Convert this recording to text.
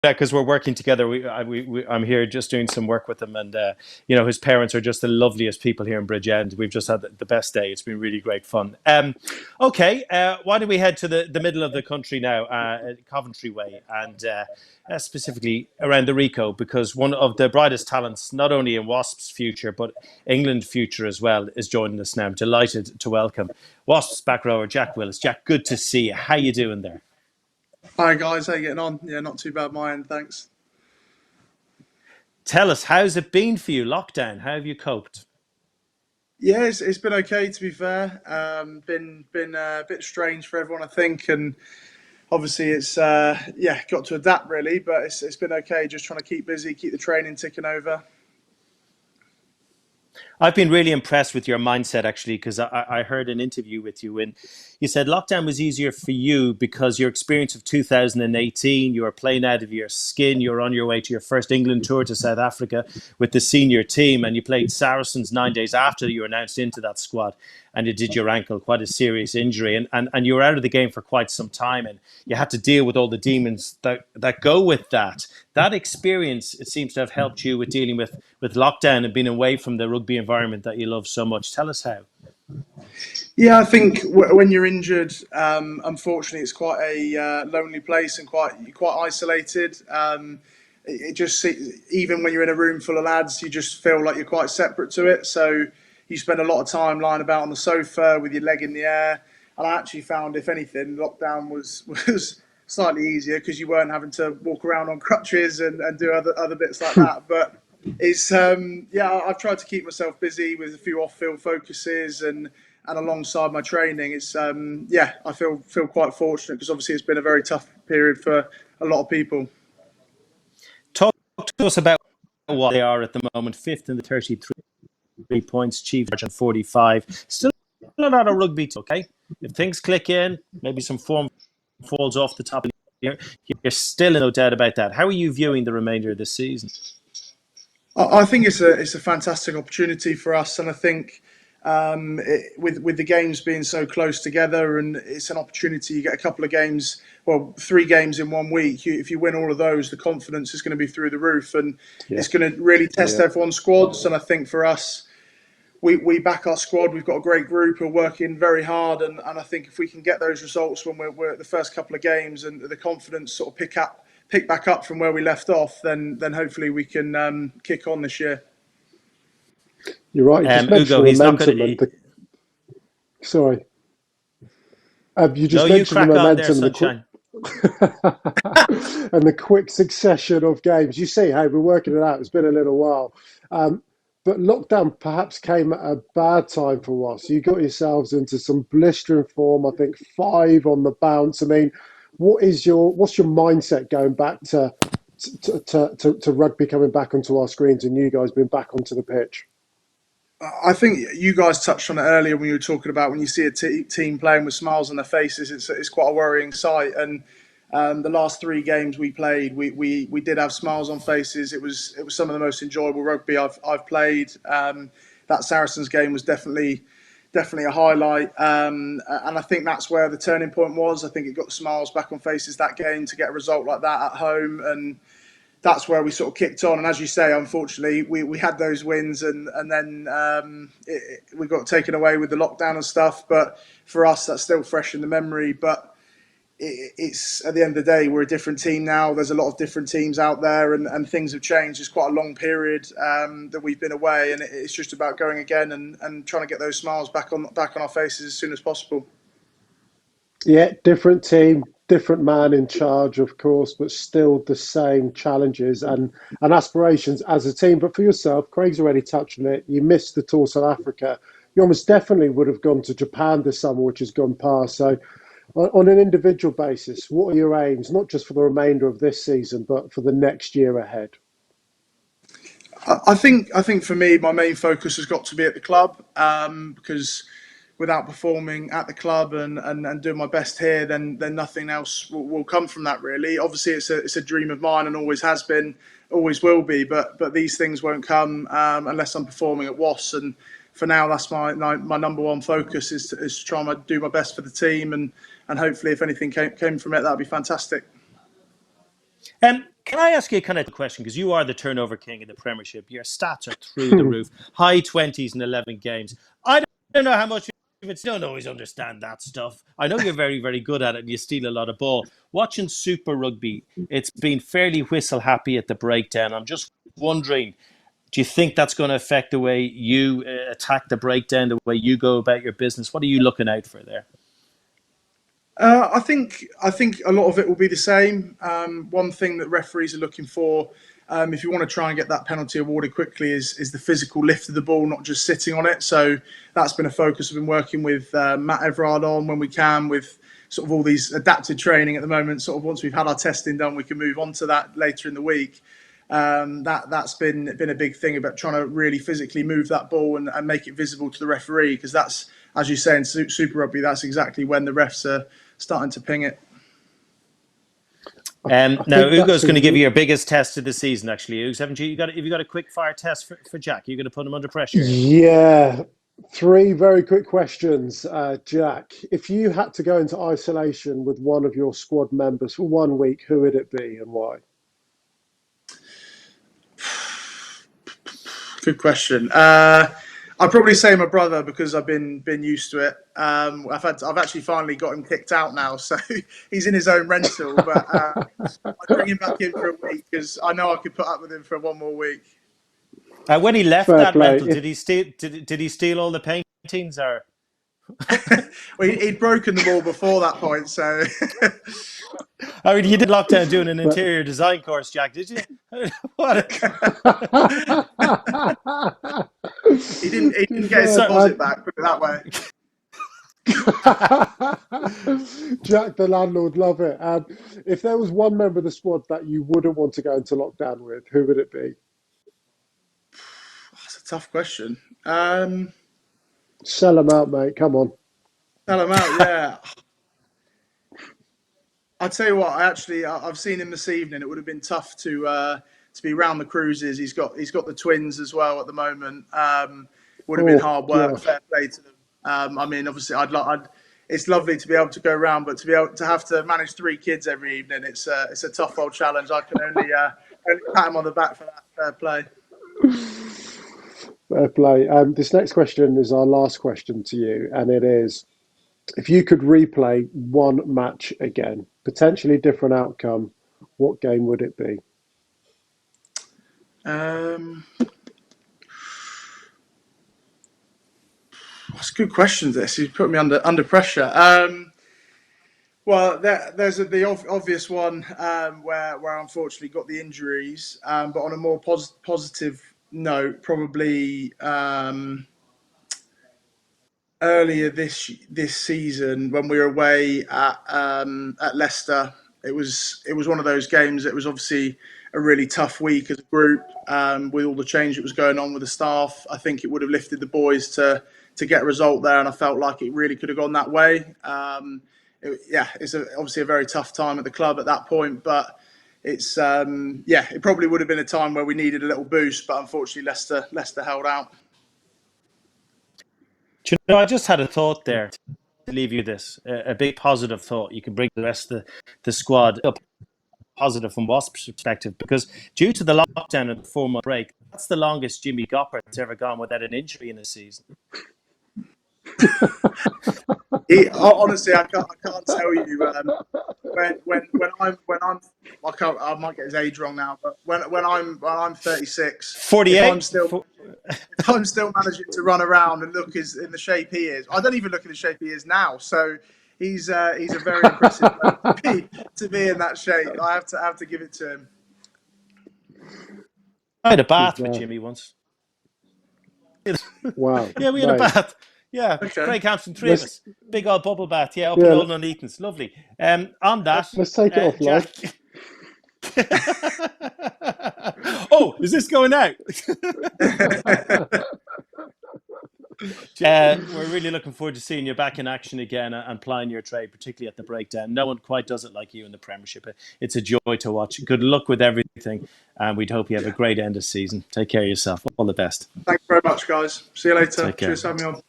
because we're working together. I'm here just doing some work with him, and his parents are just the loveliest people here in Bridgend. We've just had the best day. It's been really great fun. Okay, why don't we head to the middle of the country now, Coventry way, and specifically around the Rico, because one of the brightest talents, not only in Wasps' future but England future as well, is joining us now. I'm delighted to welcome Wasps back rower Jack Willis. Jack, good to see you. How you doing there? Hi guys, how you getting on? Yeah, not too bad my end, thanks. Tell us, how's it been for you? Lockdown, how have you coped? Yeah, it's been okay to be fair. Been a bit strange for everyone, I think, and obviously it's got to adapt really, but it's been okay. Just trying to keep busy, keep the training ticking over. I've been really impressed with your mindset, actually, because I heard an interview with you and you said lockdown was easier for you because your experience of 2018, you were playing out of your skin, you were on your way to your first England tour to South Africa with the senior team, and you played Saracens 9 days after you were announced into that squad, and you did your ankle, quite a serious injury, and you were out of the game for quite some time, and you had to deal with all the demons that go with that. That experience, it seems to have helped you with dealing with lockdown and being away from the rugby environment that you love so much. Tell us how. Yeah, I think when you're injured, unfortunately, it's quite a lonely place and quite isolated. It just even when you're in a room full of lads, you just feel like you're quite separate to it. So you spend a lot of time lying about on the sofa with your leg in the air. And I actually found, if anything, lockdown was slightly easier because you weren't having to walk around on crutches and do other bits like that. But it's I've tried to keep myself busy with a few off-field focuses and alongside my training. It's I feel quite fortunate because obviously it's been a very tough period for a lot of people. Talk to us about what they are at the moment. Fifth in the 33 points, Chiefs margin 45. Still a lot of rugby, okay? If things click in, maybe some form falls off the top. You're still in no doubt about that. How are you viewing the remainder of this season? I think it's a fantastic opportunity for us, and I think with the games being so close together, and it's an opportunity. You get a couple of games, well, 3 games in 1 week. If you win all of those, the confidence is going to be through the roof, and it's going to really test everyone's squads. And I think for us, we back our squad. We've got a great group who are working very hard, and I think if we can get those results when we're at the first couple of games and the confidence sort of pick back up from where we left off, then hopefully we can kick on this year. You're right. You just mentioned Ugo, the he's not momentum going to. Sorry. You just No, you mentioned the crack on there, momentum sunshine. and the quick succession of games. You see, hey, we're working it out. It's been a little while. But lockdown perhaps came at a bad time for us. You got yourselves into some blistering form, I think 5 on the bounce. I mean, what's your mindset going back to rugby coming back onto our screens and you guys being back onto the pitch? I think you guys touched on it earlier when you were talking about when you see a team playing with smiles on their faces, it's quite a worrying sight. And the last 3 games we played, we did have smiles on faces. It was some of the most enjoyable rugby I've played. That Saracens game was definitely a highlight, and I think that's where the turning point was. I think it got the smiles back on faces that game to get a result like that at home, and that's where we sort of kicked on. And as you say, unfortunately, we had those wins, and then we got taken away with the lockdown and stuff. But for us, that's still fresh in the memory. But it's at the end of the day, we're a different team now. There's a lot of different teams out there, and things have changed. It's quite a long period that we've been away, and it's just about going again and trying to get those smiles back on our faces as soon as possible. Yeah, different team, different man in charge, of course, but still the same challenges and aspirations as a team. But for yourself, Craig's already touched on it. You missed the tour South Africa. You almost definitely would have gone to Japan this summer, which has gone past. So on an individual basis, what are your aims, not just for the remainder of this season, but for the next year ahead? I think for me, my main focus has got to be at the club, because without performing at the club and doing my best here, then nothing else will come from that really. Obviously, it's a dream of mine and always has been, always will be. But these things won't come unless I'm performing at WAS. And for now, that's my number one focus is to try and do my best for the team, and hopefully, if anything came from it, that'd be fantastic. Can I ask you a kind of question? Because you are the turnover king in the Premiership. Your stats are through the roof. High 20s in 11 games. I don't know how much of it. Don't always understand that stuff. I know you're very, very good at it and you steal a lot of ball. Watching Super Rugby, it's been fairly whistle happy at the breakdown. I'm just wondering, do you think that's going to affect the way you attack the breakdown, the way you go about your business? What are you looking out for there? I think a lot of it will be the same. One thing that referees are looking for, if you want to try and get that penalty awarded quickly, is the physical lift of the ball, not just sitting on it. So that's been a focus. I've been working with Matt Everard on when we can with sort of all these adapted training at the moment. Sort of once we've had our testing done, we can move on to that later in the week. That's been a big thing about trying to really physically move that ball and make it visible to the referee, because that's, as you say, in Super Rugby, that's exactly when the refs are starting to ping it. Now, Ugo's going to give you your biggest test of the season, actually. Ugo, have you got a quick fire test for Jack? You're going to put him under pressure here? Yeah. 3 very quick questions. Jack, if you had to go into isolation with one of your squad members for 1 week, who would it be and why? Good question. I'd probably say my brother, because I've been used to it. I've actually finally got him kicked out now, so he's in his own rental. But I'd bring him back in for a week because I know I could put up with him for 1 more week. When he left Fair that play. rental, did he steal? Did he steal all the paintings or? Well, he'd broken them all before that point, so. I mean, you did lockdown doing an interior design course, Jack, did you? What? He didn't get his deposit back, put it that way. Jack, the landlord, love it. If there was one member of the squad that you wouldn't want to go into lockdown with, who would it be? That's a tough question. Sell them out, mate. Come on. Sell him out, yeah. I'll tell you what. I've seen him this evening. It would have been tough to be round the cruises. He's got the twins as well at the moment. Would have been hard work. Gosh. Fair play to them. I mean, obviously, it's lovely to be able to go around, but to be able to have to manage 3 kids every evening, it's a tough old challenge. I can only pat him on the back for that. Fair play. Fair play. This next question is our last question to you, and it is: if you could replay one match again, potentially different outcome, what game would it be? That's a good question. This you put me under pressure. Well, there's the obvious one where I unfortunately got the injuries, but on a more positive note, probably earlier this season when we were away at Leicester. It was one of those games. It was obviously a really tough week as a group with all the change that was going on with the staff. I think it would have lifted the boys to get a result there, and I felt like it really could have gone that way. It's obviously a very tough time at the club at that point, but it's it probably would have been a time where we needed a little boost, but unfortunately Leicester held out. Do you know, I just had a thought there to leave you this, a big positive thought. You can bring the rest of the squad up positive from Wasp's perspective, because due to the lockdown and the 4-month break, that's the longest Jimmy Goppert's ever gone without an injury in a season. Honestly, I can't tell you when I'm I might get his age wrong now, but when I'm 36, 48. if I'm still managing to run around and look in the shape he is, I don't even look at the shape he is now. So he's a very impressive player to be in that shape. I have to give it to him. I had a bath with Jimmy once. Wow. Yeah, we had a bath. Yeah, Okay. Craig Hampson, 3 of us. Big old bubble bath. Yeah, up in Old Nuneaton's. Lovely. On that, let's take it offline. Oh, is this going out? We're really looking forward to seeing you back in action again and plying your trade, particularly at the breakdown. No one quite does it like you in the Premiership. It's a joy to watch. Good luck with everything, and we'd hope you have a great end of season. Take care of yourself. All the best. Thanks very much, guys. See you later. Take care. Cheers for having me on.